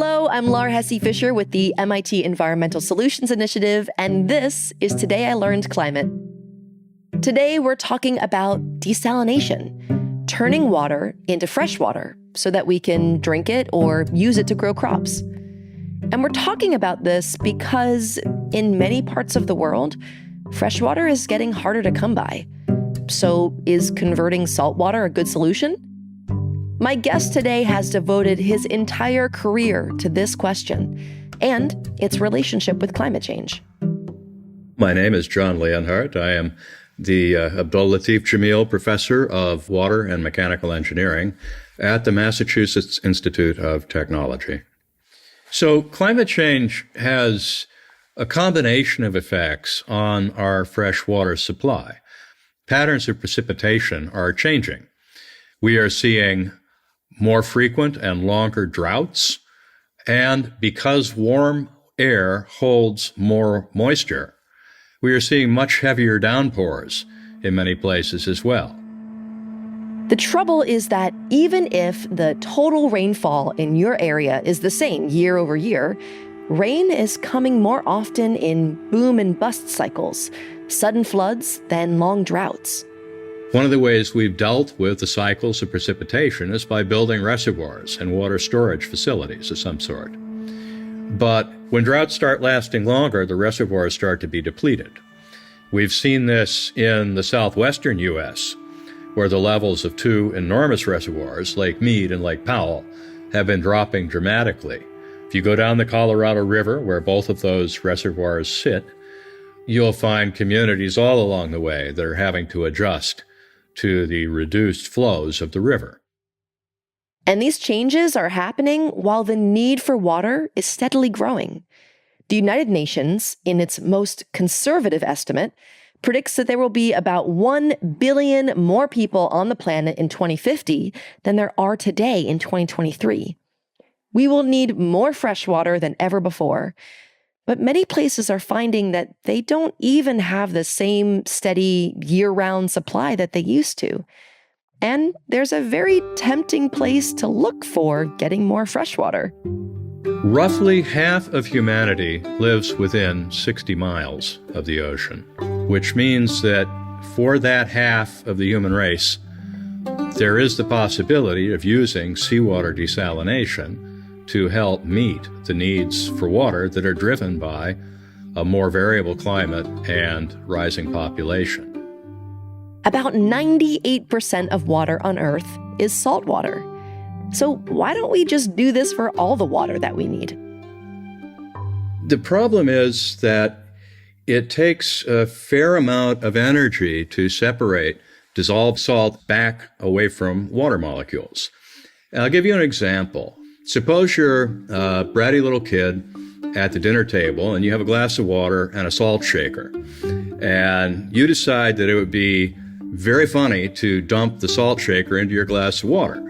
Hello, I'm Laur Hesse-Fisher with the MIT Environmental Solutions Initiative, and this is Today I Learned Climate. Today we're talking about desalination, turning water into fresh water so that we can drink it or use it to grow crops. And we're talking about this because in many parts of the world, fresh water is getting harder to come by. So is converting saltwater a good solution? My guest today has devoted his entire career to this question and its relationship with climate change. My name is John Lienhard. I am the Abdul Latif Jamil Professor of Water and Mechanical Engineering at the Massachusetts Institute of Technology. So climate change has a combination of effects on our fresh water supply. Patterns of precipitation are changing. We are seeing more frequent and longer droughts, and because warm air holds more moisture, we are seeing much heavier downpours in many places as well. The trouble is that even if the total rainfall in your area is the same year over year, rain is coming more often in boom and bust cycles, sudden floods, than long droughts. One of the ways we've dealt with the cycles of precipitation is by building reservoirs and water storage facilities of some sort. But when droughts start lasting longer, the reservoirs start to be depleted. We've seen this in the southwestern U.S., where the levels of two enormous reservoirs, Lake Mead and Lake Powell, have been dropping dramatically. If you go down the Colorado River, where both of those reservoirs sit, you'll find communities all along the way that are having to adjust to the reduced flows of the river. And these changes are happening while the need for water is steadily growing. The United Nations, in its most conservative estimate, predicts that there will be about 1 billion more people on the planet in 2050 than there are today in 2023. We will need more fresh water than ever before. But many places are finding that they don't even have the same steady year-round supply that they used to. And there's a very tempting place to look for getting more fresh water. Roughly half of humanity lives within 60 miles of the ocean, which means that for that half of the human race, there is the possibility of using seawater desalination to help meet the needs for water that are driven by a more variable climate and rising population. About 98% of water on Earth is saltwater. So why don't we just do this for all the water that we need? The problem is that it takes a fair amount of energy to separate dissolved salt back away from water molecules. I'll give you an example. Suppose you're a bratty little kid at the dinner table and you have a glass of water and a salt shaker. And you decide that it would be very funny to dump the salt shaker into your glass of water.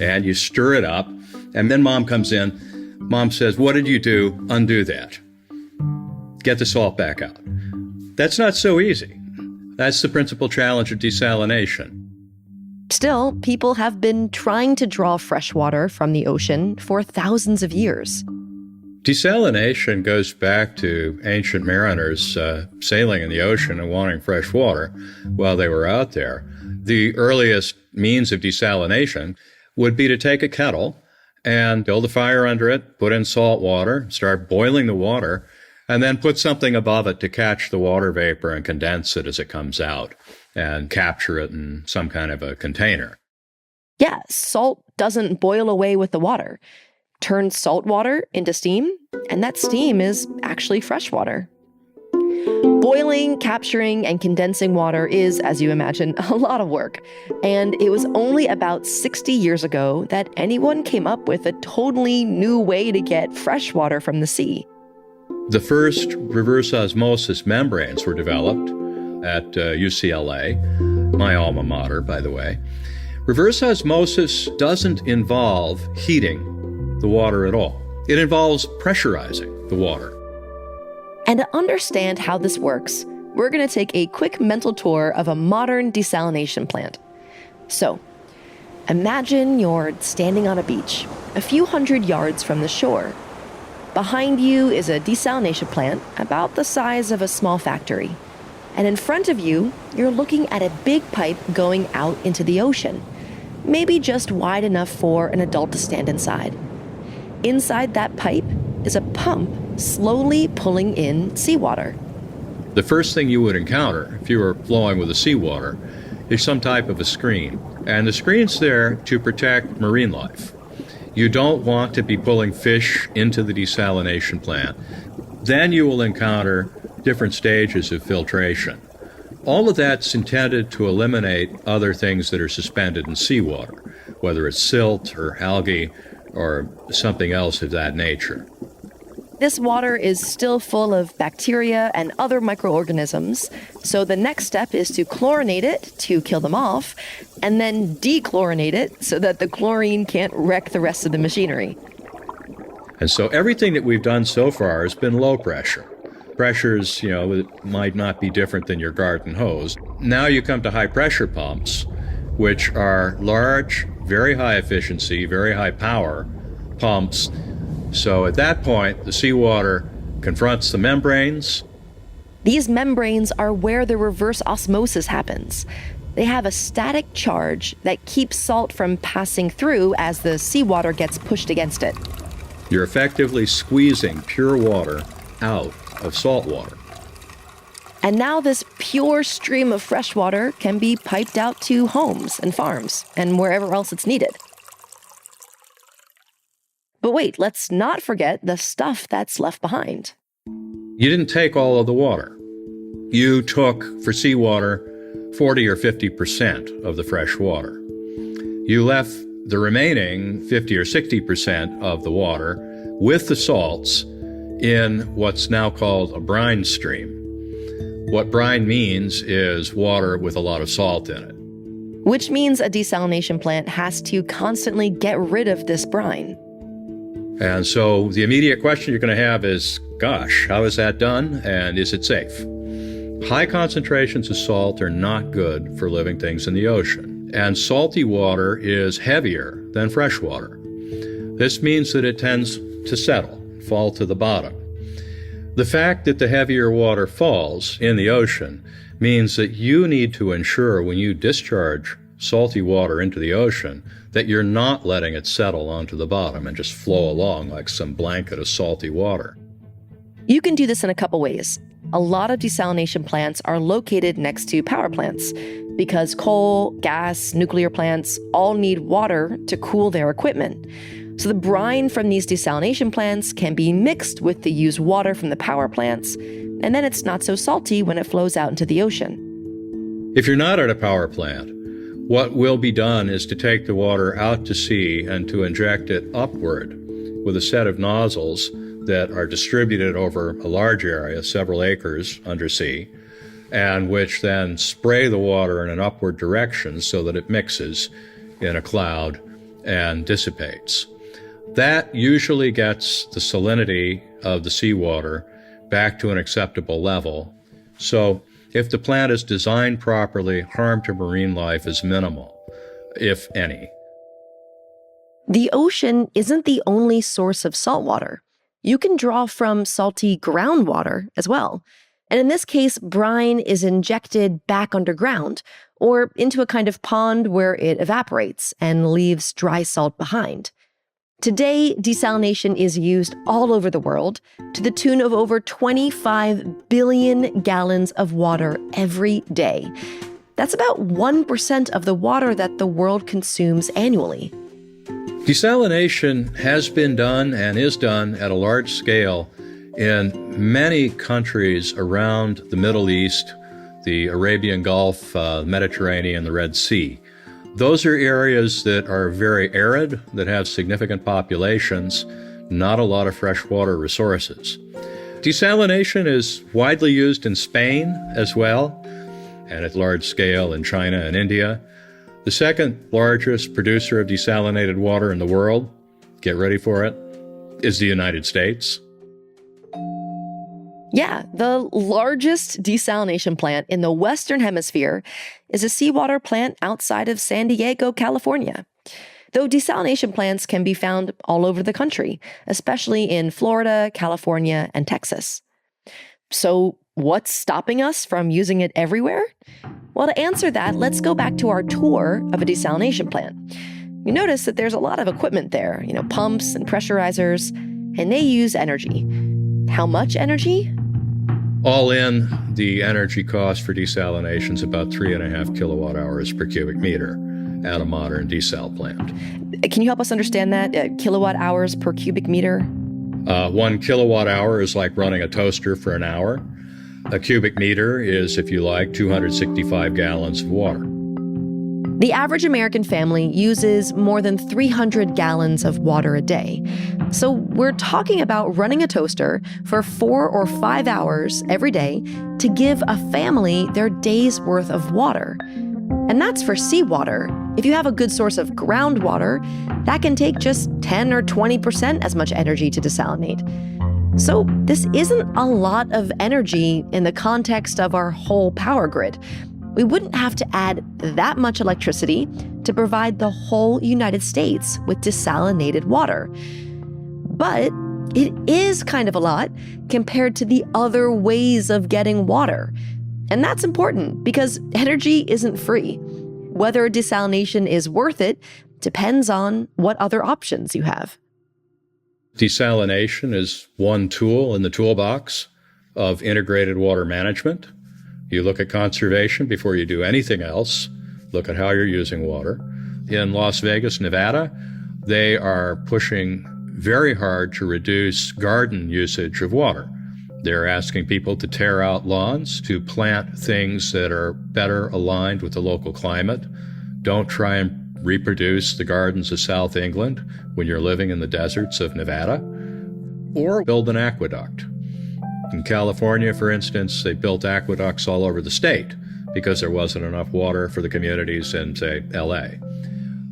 And you stir it up, and then Mom comes in. Mom says, "What did you do? Undo that. Get the salt back out." That's not so easy. That's the principal challenge of desalination. Still, people have been trying to draw fresh water from the ocean for thousands of years. Desalination goes back to ancient mariners sailing in the ocean and wanting fresh water while they were out there. The earliest means of desalination would be to take a kettle and build a fire under it, put in salt water, start boiling the water, and then put something above it to catch the water vapor and condense it as it comes out and capture it in some kind of a container. Yeah, salt doesn't boil away with the water. Turn salt water into steam, and that steam is actually fresh water. Boiling, capturing, and condensing water is, as you imagine, a lot of work. And it was only about 60 years ago that anyone came up with a totally new way to get fresh water from the sea. The first reverse osmosis membranes were developed at UCLA, my alma mater, by the way. Reverse osmosis doesn't involve heating the water at all. It involves pressurizing the water. And to understand how this works, we're going to take a quick mental tour of a modern desalination plant. So, imagine you're standing on a beach, a few hundred yards from the shore. Behind you is a desalination plant about the size of a small factory. And in front of you, you're looking at a big pipe going out into the ocean, maybe just wide enough for an adult to stand inside. Inside that pipe is a pump slowly pulling in seawater. The first thing you would encounter if you were flowing with the seawater is some type of a screen. And the screen's there to protect marine life. You don't want to be pulling fish into the desalination plant. Then you will encounter different stages of filtration. All of that's intended to eliminate other things that are suspended in seawater, whether it's silt or algae or something else of that nature. This water is still full of bacteria and other microorganisms, so the next step is to chlorinate it to kill them off, and then dechlorinate it so that the chlorine can't wreck the rest of the machinery. And so everything that we've done so far has been low pressure. Pressures, it might not be different than your garden hose. Now you come to high pressure pumps, which are large, very high efficiency, very high power pumps. So at that point, the seawater confronts the membranes. These membranes are where the reverse osmosis happens. They have a static charge that keeps salt from passing through as the seawater gets pushed against it. You're effectively squeezing pure water out of salt water. And now this pure stream of fresh water can be piped out to homes and farms and wherever else it's needed. But wait, let's not forget the stuff that's left behind. You didn't take all of the water. You took, for seawater, 40 or 50% of the fresh water. You left the remaining 50 or 60% of the water with the salts in what's now called a brine stream. What brine means is water with a lot of salt in it. Which means a desalination plant has to constantly get rid of this brine. And so the immediate question you're going to have is, gosh, how is that done, and is it safe? High concentrations of salt are not good for living things in the ocean, and salty water is heavier than fresh water. This means that it tends to settle, fall to the bottom. The fact that the heavier water falls in the ocean means that you need to ensure when you discharge salty water into the ocean that you're not letting it settle onto the bottom and just flow along like some blanket of salty water. You can do this in a couple ways. A lot of desalination plants are located next to power plants because coal, gas, nuclear plants all need water to cool their equipment. So the brine from these desalination plants can be mixed with the used water from the power plants, and then it's not so salty when it flows out into the ocean. If you're not at a power plant, what will be done is to take the water out to sea and to inject it upward with a set of nozzles that are distributed over a large area, several acres undersea, and which then spray the water in an upward direction so that it mixes in a cloud and dissipates. That usually gets the salinity of the seawater back to an acceptable level. So if the plant is designed properly, harm to marine life is minimal, if any. The ocean isn't the only source of salt water. You can draw from salty groundwater as well. And in this case, brine is injected back underground or into a kind of pond where it evaporates and leaves dry salt behind. Today, desalination is used all over the world to the tune of over 25 billion gallons of water every day. That's about 1% of the water that the world consumes annually. Desalination has been done and is done at a large scale in many countries around the Middle East, the Arabian Gulf, Mediterranean, the Red Sea. Those are areas that are very arid, that have significant populations, not a lot of freshwater resources. Desalination is widely used in Spain as well, and at large scale in China and India. The second largest producer of desalinated water in the world, get ready for it, is the United States. Yeah, the largest desalination plant in the Western Hemisphere is a seawater plant outside of San Diego, California. though desalination plants can be found all over the country, especially in Florida, California, and Texas. So what's stopping us from using it everywhere? Well, to answer that, let's go back to our tour of a desalination plant. You notice that there's a lot of equipment there, pumps and pressurizers, and they use energy. How much energy? All in, the energy cost for desalination is about 3.5 kilowatt hours per cubic meter at a modern desal plant. Can you help us understand that? Kilowatt hours per cubic meter? 1 kilowatt hour is like running a toaster for an hour. A cubic meter is, if you like, 265 gallons of water. The average American family uses more than 300 gallons of water a day. So we're talking about running a toaster for 4 or 5 hours every day to give a family their day's worth of water. And that's for seawater. If you have a good source of groundwater, that can take just 10 or 20% as much energy to desalinate. So this isn't a lot of energy in the context of our whole power grid. We wouldn't have to add that much electricity to provide the whole United States with desalinated water. But it is kind of a lot compared to the other ways of getting water. And that's important because energy isn't free. Whether desalination is worth it depends on what other options you have. Desalination is one tool in the toolbox of integrated water management. You look at conservation before you do anything else. Look at how you're using water. In Las Vegas, Nevada, they are pushing very hard to reduce garden usage of water. They're asking people to tear out lawns, to plant things that are better aligned with the local climate. Don't try and reproduce the gardens of South England when you're living in the deserts of Nevada. Or build an aqueduct. In California, for instance, they built aqueducts all over the state because there wasn't enough water for the communities in, say, LA.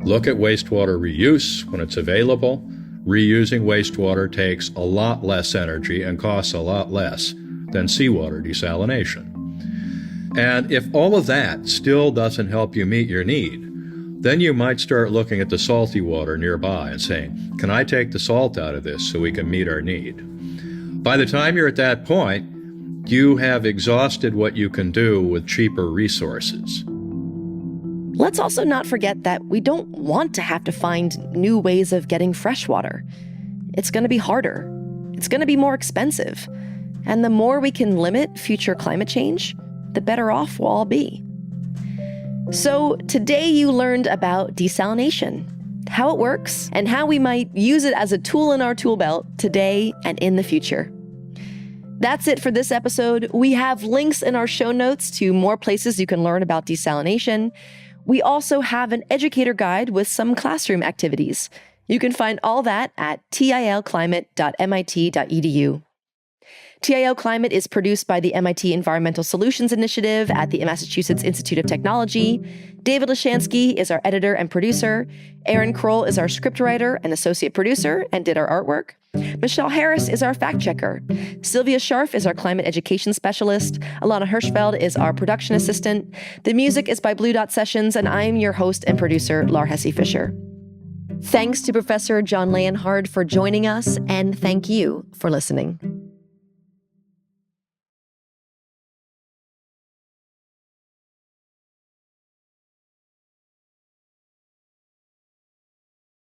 Look at wastewater reuse when it's available. Reusing wastewater takes a lot less energy and costs a lot less than seawater desalination. And if all of that still doesn't help you meet your need, then you might start looking at the salty water nearby and saying, can I take the salt out of this so we can meet our need? By the time you're at that point, you have exhausted what you can do with cheaper resources. Let's also not forget that we don't want to have to find new ways of getting fresh water. It's going to be harder. It's going to be more expensive. And the more we can limit future climate change, the better off we'll all be. So today you learned about desalination, how it works, and how we might use it as a tool in our tool belt today and in the future. That's it for this episode. We have links in our show notes to more places you can learn about desalination. We also have an educator guide with some classroom activities. You can find all that at tilclimate.mit.edu. TIL Climate is produced by the MIT Environmental Solutions Initiative at the Massachusetts Institute of Technology. David Lishansky is our editor and producer. Aaron Krol is our scriptwriter and associate producer and did our artwork. Michelle Harris is our fact checker. Sylvia Scharf is our climate education specialist. Ilana Hirschfeld is our production assistant. The music is by Blue Dot Sessions, and I'm your host and producer, Laur Hesse Fisher. Thanks to Professor John Lienhard for joining us, and thank you for listening.